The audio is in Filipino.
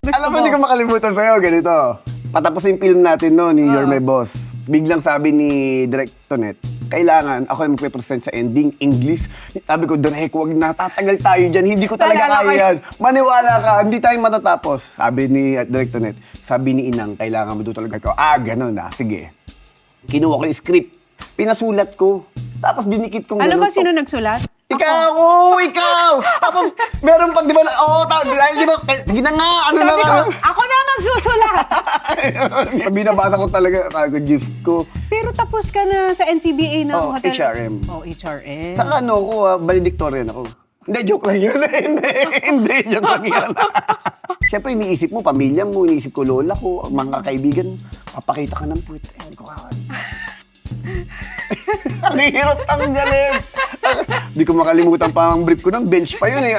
Alam mo, hindi ko makalimutan sa'yo, ganito. Patapos yung film natin no, ni You're My Boss. Biglang sabi ni Direk Tonet, kailangan ako na magpe-present sa ending, English. Sabi ko, Direk, huwag na, tatagal tayo dyan. Hindi ko talaga kaya yan. Maniwala ka, hindi tayo matatapos. Sabi ni Direk Tonet, sabi ni Inang, kailangan mo doon talaga ko. Ganun na, sige. Kinuha ko yung script, pinasulat ko. Tapos dinikit kong Alam ganun. ba sino nagsulat? Ikaw! Ikaw! Tapos, meron pag, di ba, dahil di ba, sige na nga, ano Sabi na ko, ako na magsusulat. Binabasa ko talaga, kago, Diyos ko. Pero tapos ka na sa NCBA na Oh, hotel. HRM. Oh, HRM. Saka ano ako, valedictorian ako. Hindi, joke lang yun. Hindi, joke lang yun. Siyempre, iniisip mo, pamilya mo, iniisip ko, lola ko, mga kaibigan, papakita ka ng puwet. Hindi ko kawan. Ang hirap tanggalin. Hindi ko makalimutan pa ang brief ko ng bench pa yun eh.